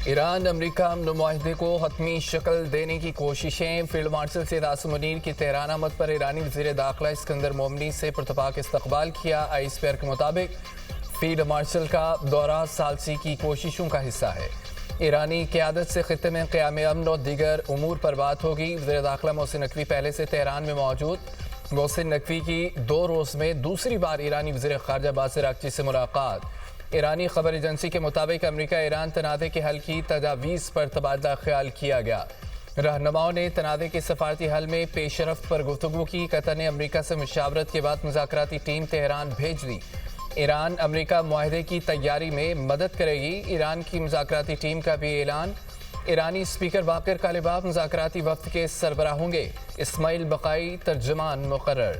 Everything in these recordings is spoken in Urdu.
ایران امریکہ امن معاہدے کو حتمی شکل دینے کی کوششیں۔ فیلڈ مارشل سید عاصم منیر کی تہران آمد پر ایرانی وزیر داخلہ اسکندر مومنی سے پرتپاک استقبال کیا۔ آئی اسپیئر کے مطابق فیلڈ مارشل کا دورہ ثالثی کی کوششوں کا حصہ ہے۔ ایرانی قیادت سے خطے میں قیام امن اور دیگر امور پر بات ہوگی۔ وزیر داخلہ محسن نقوی پہلے سے تہران میں موجود۔ محسن نقوی کی 2 روز میں دوسری بار ایرانی وزیر خارجہ عباس اراغچی سے ملاقات۔ ایرانی خبر ایجنسی کے مطابق امریکہ ایران تنازع کے حل کی تجاویز پر تبادلہ خیال کیا گیا۔ رہنماؤں نے تنازع کے سفارتی حل میں پیش رفت پر گفتگو کی۔ قطر نے امریکہ سے مشاورت کے بعد مذاکراتی ٹیم تہران بھیج دی۔ ایران امریکہ معاہدے کی تیاری میں مدد کرے گی۔ ایران کی مذاکراتی ٹیم کا بھی اعلان۔ ایرانی اسپیکر باقر کالباف مذاکراتی وفد کے سربراہ ہوں گے۔ اسماعیل بقائی ترجمان مقرر۔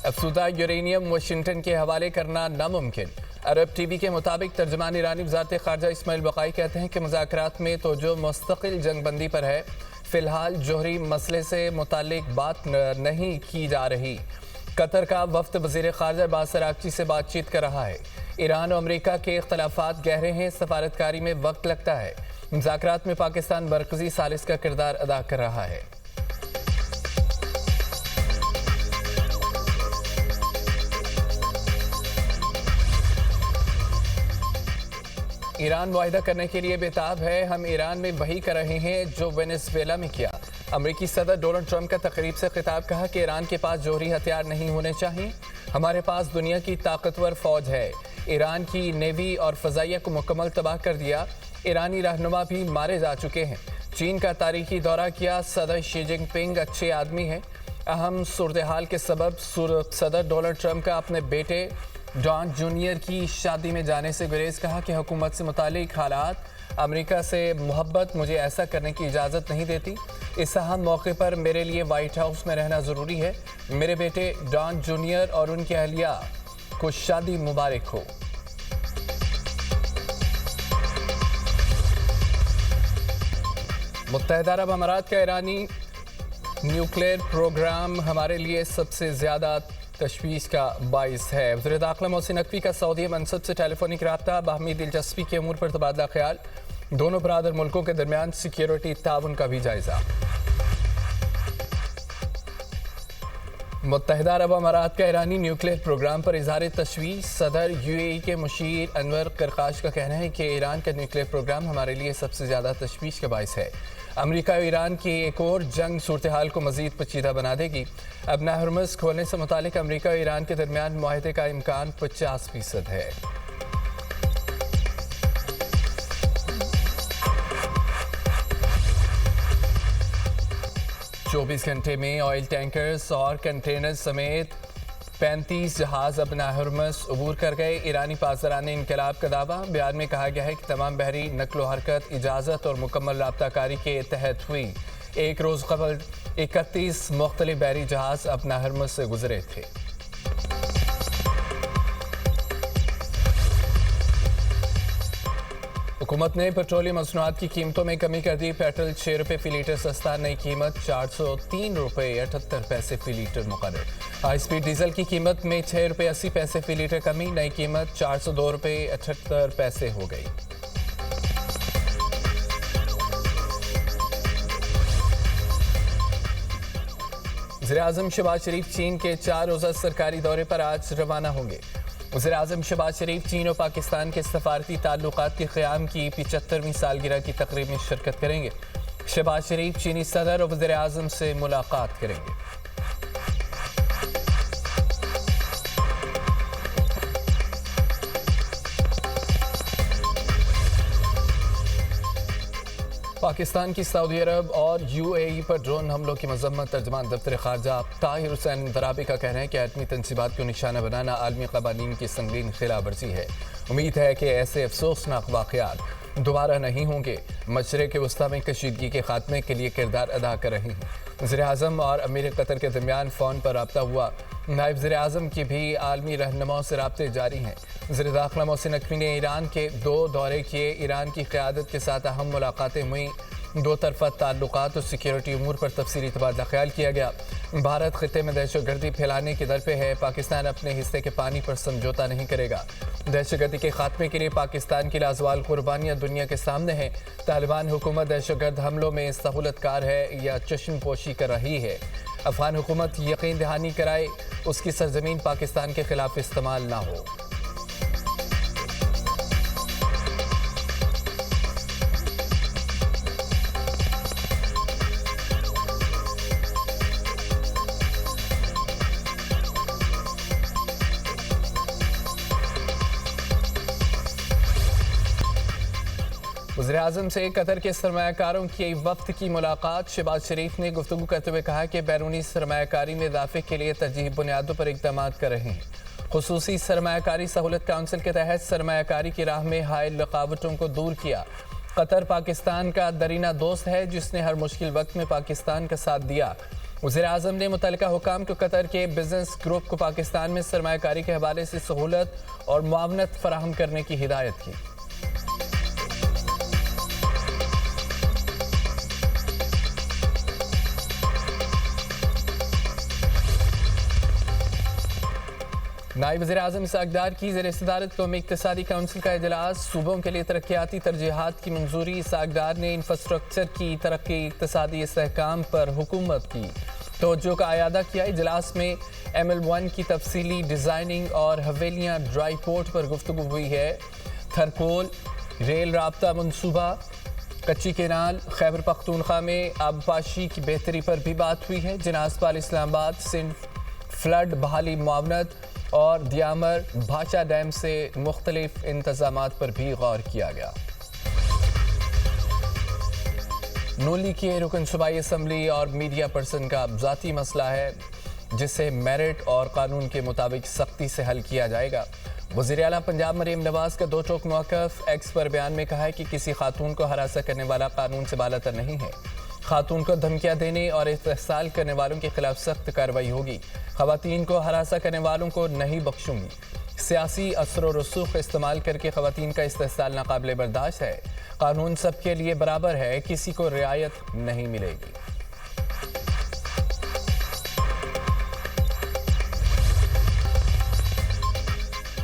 افزودہ یورینیم واشنگٹن کے حوالے کرنا ناممکن۔ عرب ٹی وی کے مطابق ترجمان ایرانی وزارت خارجہ اسماعیل بقائی کہتے ہیں کہ مذاکرات میں توجہ مستقل جنگ بندی پر ہے۔ فی الحال جوہری مسئلے سے متعلق بات نہیں کی جا رہی۔ قطر کا وفد وزیر خارجہ عباس اراغچی سے بات چیت کر رہا ہے۔ ایران اور امریکہ کے اختلافات گہرے ہیں، سفارتکاری میں وقت لگتا ہے۔ مذاکرات میں پاکستان مرکزی ثالث کا کردار ادا کر رہا ہے۔ ایران معاہدہ کرنے کے لیے بےتاب ہے۔ ہم ایران میں وہی کر رہے ہیں جو وینزویلا میں کیا۔ امریکی صدر ڈونلڈ ٹرمپ کا تقریب سے خطاب، کہا کہ ایران کے پاس جوہری ہتھیار نہیں ہونے چاہیے۔ ہمارے پاس دنیا کی طاقتور فوج ہے۔ ایران کی نیوی اور فضائیہ کو مکمل تباہ کر دیا۔ ایرانی رہنما بھی مارے جا چکے ہیں۔ چین کا تاریخی دورہ کیا۔ صدر شی جن پنگ اچھے آدمی ہیں۔ اہم صورتحال کے سبب صدر ڈونلڈ ٹرمپ کا اپنے بیٹے ڈان جونیئر کی شادی میں جانے سے گریز، کہا کہ حکومت سے متعلق حالات امریکہ سے محبت مجھے ایسا کرنے کی اجازت نہیں دیتی۔ اس اہم موقع پر میرے لیے وائٹ ہاؤس میں رہنا ضروری ہے۔ میرے بیٹے ڈان جونیئر اور ان کی اہلیہ کو شادی مبارک ہو۔ متحدہ عرب امارات کا ایرانی نیوکلیئر پروگرام ہمارے لیے سب سے زیادہ تشویش کا باعث ہے۔ وزیر داخلہ محسن نقوی کا سعودی منصب سے ٹیلی فونک رابطہ، باہمی دلچسپی کے امور پر تبادلہ خیال۔ دونوں برادر ملکوں کے درمیان سیکیورٹی تعاون کا بھی جائزہ۔ متحدہ عرب امارات کا ایرانی نیوکلیئر پروگرام پر اظہار تشویش۔ صدر یو اے ای کے مشیر انور قرقاش کا کہنا ہے کہ ایران کا نیوکلیئر پروگرام ہمارے لیے سب سے زیادہ تشویش کا باعث ہے۔ امریکہ اور ایران کی ایک اور جنگ صورتحال کو مزید پیچیدہ بنا دے گی۔ ابنا ہرمز کھولنے سے متعلق امریکہ اور ایران کے درمیان معاہدے کا امکان 50% ہے۔ 24 گھنٹے میں آئل ٹینکرز اور کنٹینر سمیت 35 جہاز ابنا ہرمز عبور کر گئے۔ ایرانی پاسداران انقلاب کا دعویٰ۔ بیان میں کہا گیا ہے کہ تمام بحری نقل و حرکت اجازت اور مکمل رابطہ کاری کے تحت ہوئی۔ ایک روز قبل 31 مختلف بحری جہاز ابنا ہرمز سے گزرے تھے۔ حکومت نے پیٹرولیم مصنوعات کی قیمتوں میں کمی کر دی۔ پیٹرول 6 روپے فی لیٹر سستا، نئی قیمت 403 روپے 78 پیسے فی لیٹر مقرر۔ ہائی سپیڈ ڈیزل کی قیمت میں 6 روپے 80 پیسے فی لیٹر کمی، نئی قیمت 402 روپے 78 پیسے ہو گئی۔ وزیراعظم شہباز شریف چین کے 4 روزہ سرکاری دورے پر آج روانہ ہوں گے۔ وزیراعظم شہباز شریف چین اور پاکستان کے سفارتی تعلقات کے قیام کی 75ویں سالگرہ کی تقریب میں شرکت کریں گے۔ شہباز شریف چینی صدر اور وزیر اعظم سے ملاقات کریں گے۔ پاکستان کی سعودی عرب اور you a E per drone حملوں کی مذمت۔ ترجمان دفتر خارجہ طاہر حسین درابی کا کہنا ہے کہ ایٹمی تنصیبات کو نشانہ بنانا عالمی قوانین کی سنگین خلاف ورزی ہے۔ امید ہے کہ ایسے افسوسناک واقعات دوبارہ نہیں ہوں گے۔ مشرق وسطیٰ میں کشیدگی کے خاتمے کے لیے کردار ادا کر رہے ہیں۔ وزیر اعظم اور امیر قطر کے درمیان فون پر رابطہ ہوا۔ نائب وزیر اعظم کی بھی عالمی رہنماؤں سے رابطے جاری ہیں۔ وزیر داخلہ محسن نقوی نے ایران کے 2 دورے کیے۔ ایران کی قیادت کے ساتھ اہم ملاقاتیں ہوئیں۔ 2 طرفہ تعلقات اور سیکیورٹی امور پر تفصیلی تبادلہ خیال کیا گیا۔ بھارت خطے میں دہشت گردی پھیلانے کی در پہ ہے، پاکستان اپنے حصے کے پانی پر سمجھوتا نہیں کرے گا۔ دہشت گردی کے خاتمے کے لیے پاکستان کی لازوال قربانیاں دنیا کے سامنے ہیں۔ طالبان حکومت دہشت گرد حملوں میں سہولت کار ہے یا چشم پوشی کر رہی ہے؟ افغان حکومت یقین دہانی کرائے اس کی سرزمین پاکستان کے خلاف استعمال نہ ہو۔ وزیراعظم سے قطر کے سرمایہ کاروں کی وفد کی ملاقات۔ شہباز شریف نے گفتگو کرتے ہوئے کہا کہ بیرونی سرمایہ کاری میں اضافے کے لیے ترجیحی بنیادوں پر اقدامات کر رہے ہیں۔ خصوصی سرمایہ کاری سہولت کونسل کے تحت سرمایہ کاری کی راہ میں حائل رکاوٹوں کو دور کیا۔ قطر پاکستان کا درینہ دوست ہے جس نے ہر مشکل وقت میں پاکستان کا ساتھ دیا۔ وزیراعظم نے متعلقہ حکام کو قطر کے بزنس گروپ کو پاکستان میں سرمایہ کاری کے حوالے سے سہولت اور معاونت فراہم کرنے کی ہدایت کی۔ نائب وزیر اعظم اسحاق ڈار کی زیر صدارت قومی اقتصادی کونسل کا اجلاس۔ صوبوں کے لیے ترقیاتی ترجیحات کی منظوری۔ اسحاق ڈار نے انفراسٹرکچر کی ترقی، اقتصادی استحکام پر حکومت کی توجہ کا اعادہ کیا۔ اجلاس میں ML1 کی تفصیلی ڈیزائننگ اور حویلیاں ڈرائی پورٹ پر گفتگو ہوئی ہے۔ تھرکول ریل رابطہ منصوبہ، کچی کینال، خیبر پختونخوا میں آبپاشی کی بہتری پر بھی بات ہوئی ہے۔ جناح پال اسلام آباد سندھ فلڈ بحالی معاونت اور دیامر بھاچا ڈیم سے مختلف انتظامات پر بھی غور کیا گیا۔ نون لیگ کے رکن صوبائی اسمبلی اور میڈیا پرسن کا ذاتی مسئلہ ہے جسے میرٹ اور قانون کے مطابق سختی سے حل کیا جائے گا۔ وزیر اعلیٰ پنجاب مریم نواز کا 2 ٹوک موقف۔ ایکس پر بیان میں کہا ہے کہ کسی خاتون کو ہراساں کرنے والا قانون سے بالاتر نہیں ہے۔ خاتون کو دھمکیاں دینے اور استحصال کرنے والوں کے خلاف سخت کارروائی ہوگی۔ خواتین کو ہراساں کرنے والوں کو نہیں بخشوں گی۔ سیاسی اثر و رسوخ استعمال کر کے خواتین کا استحصال ناقابل برداشت ہے۔ قانون سب کے لیے برابر ہے، کسی کو رعایت نہیں ملے گی۔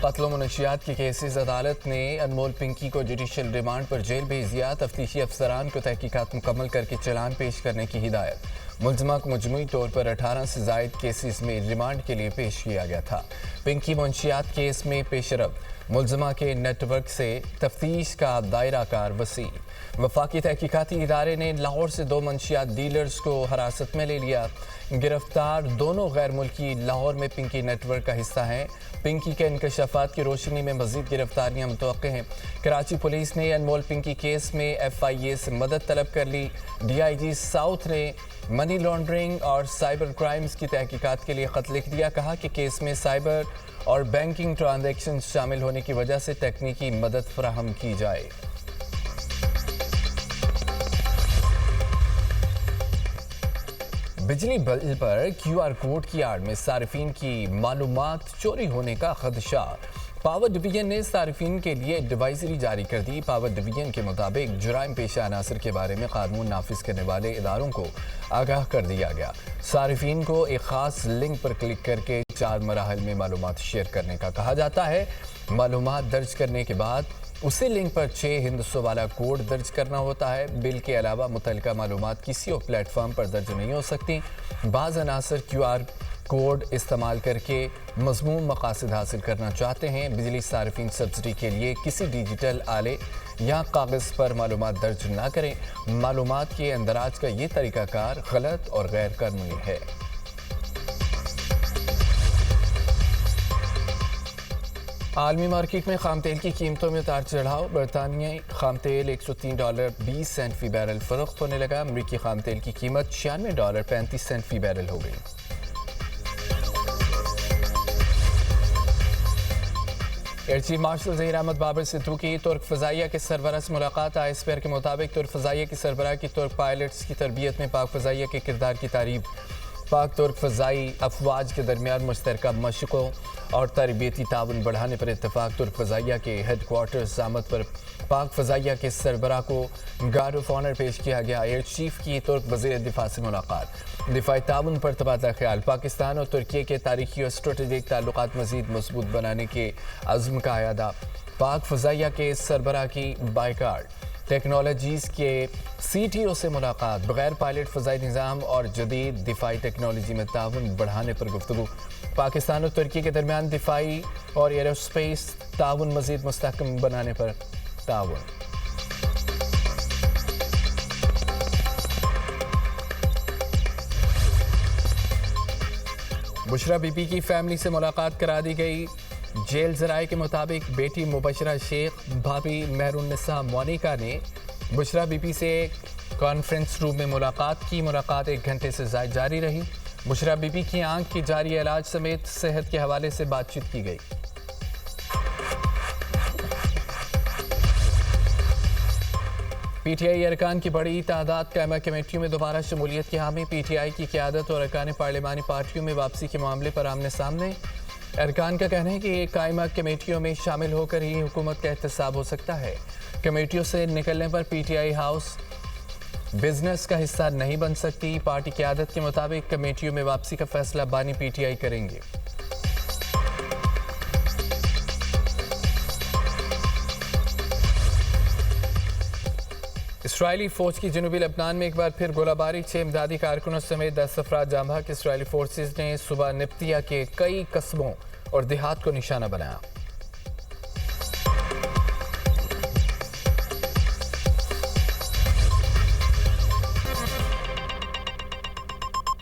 قتل و منشیات کے کیسز عدالت نے انمول پنکی کو جوڈیشل ریمانڈ پر جیل بھیج دیا۔ تفتیشی افسران کو تحقیقات مکمل کر کے چلان پیش کرنے کی ہدایت۔ ملزمہ کو مجموعی طور پر 18 سے زائد کیسز میں ریمانڈ کے لیے پیش کیا گیا تھا۔ پنکی منشیات کیس میں پیش رفت، ملزمہ کے نیٹ ورک سے تفتیش کا دائرہ کار وسیع۔ وفاقی تحقیقاتی ادارے نے لاہور سے 2 منشیات ڈیلرز کو حراست میں لے لیا۔ گرفتار دونوں غیر ملکی لاہور میں پنکی نیٹ ورک کا حصہ ہیں۔ پنکی کے انکشافات کی روشنی میں مزید گرفتاریاں متوقع ہیں۔ کراچی پولیس نے انمول پنکی کیس میں FIA سے مدد طلب کر لی۔ DIG ساؤتھ نے منی لانڈرنگ اور سائبر کرائمز کی تحقیقات کے لیے خط لکھ دیا۔ کہا کہ کیس میں سائبر اور بینکنگ ٹرانزیکشن شامل ہونے کی وجہ سے تکنیکی مدد فراہم کی جائے۔ بجلی بل پر QR کوڈ کی آڑ میں صارفین کی معلومات چوری ہونے کا خدشہ۔ پاور ڈویژن نے صارفین کے لیے ایڈوائزری جاری کر دی۔ پاور ڈویژن کے مطابق جرائم پیشہ عناصر کے بارے میں قانون نافذ کرنے والے اداروں کو آگاہ کر دیا گیا۔ صارفین کو ایک خاص لنک پر کلک کر کے 4 مراحل میں معلومات شیئر کرنے کا کہا جاتا ہے۔ معلومات درج کرنے کے بعد اسی لنک پر 6 ہندسوں والا کوڈ درج کرنا ہوتا ہے۔ بل کے علاوہ متعلقہ معلومات کسی اور پلیٹ فارم پر درج نہیں ہو سکتی۔ بعض عناصر QR کوڈ استعمال کر کے مضمون مقاصد حاصل کرنا چاہتے ہیں۔ بجلی صارفین سبسڈی کے لیے کسی ڈیجیٹل آلے یا کاغذ پر معلومات درج نہ کریں۔ معلومات کے اندراج کا یہ طریقہ کار غلط اور غیر قانونی ہے۔ عالمی مارکیٹ میں خام تیل کی قیمتوں میں اتار چڑھاؤ۔ برطانیہ خام تیل $103.20 فی بیرل فروخت ہونے لگا۔ امریکی خام تیل کی قیمت $96.35 فی بیرل ہو گئی۔ Air chief marshal Zaheer Ahmed Babar Sidhu کی ترک فضائیہ کے سربراہ سے ملاقات۔ آئی اسپیئر کے مطابق ترک فضائیہ کے سربراہ کی ترک پائلٹس کی تربیت میں پاک فضائیہ کے کردار کی تعریف۔ پاک ترک فضائی افواج کے درمیان مشترکہ مشقوں اور تربیتی تعاون بڑھانے پر اتفاق۔ ترک فضائیہ کے ہیڈ کوارٹرز آمد پر پاک فضائیہ کے سربراہ کو گارڈ آف آنر پیش کیا گیا۔ ایئر چیف کی ترک وزیر دفاع سے ملاقات۔ دفاعی تعاون پر تبادلہ خیال۔ پاکستان اور ترکی کے تاریخی اور اسٹریٹجک تعلقات مزید مضبوط بنانے کے عزم کا اعادہ۔ پاک فضائیہ کے سربراہ کی بائیکاٹ۔ ٹیکنالوجیز کے سی ٹی او سے ملاقات۔ بغیر پائلٹ فضائی نظام اور جدید دفاعی ٹیکنالوجی میں تعاون بڑھانے پر گفتگو۔ پاکستان اور ترکی کے درمیان دفاعی اور ایروسپیس تعاون مزید مستحکم بنانے پر تعاون۔ بشرا بی بی کی فیملی سے ملاقات کرا دی گئی۔ جیل ذرائع کے مطابق بیٹی مبشرہ شیخ بھابی مہر النساء مونیکا نے بشرا بی بی سے کانفرنس روم میں ملاقات کی۔ ملاقات 1 گھنٹے سے زائد جاری رہی۔ بشرا بی بی کی آنکھ کی جاری علاج سمیت صحت کے حوالے سے بات چیت کی گئی۔ پی ٹی آئی ارکان کی بڑی تعداد قائمہ کمیٹیوں میں دوبارہ شمولیت کی حامی۔ پی ٹی آئی کی قیادت اور ارکان پارلیمانی پارٹیوں میں واپسی کے معاملے پر آمنے سامنے۔ ارکان کا کہنا ہے کہ قائمہ کمیٹیوں میں شامل ہو کر ہی حکومت کا احتساب ہو سکتا ہے۔ کمیٹیوں سے نکلنے پر P T I house business کا حصہ نہیں بن سکتی۔ پارٹی قیادت کے مطابق کمیٹیوں میں واپسی کا فیصلہ بانی پی ٹی آئی کریں گے۔ اسرائیلی فوج کی جنوبی لبنان میں ایک بار پھر گولہ باری۔ 6 امدادی کارکنوں سمیت 10 افراد جاں بحق۔ اسرائیلی فورسز نے صبح نبطیہ کے کئی قصبوں اور دیہات کو نشانہ بنایا۔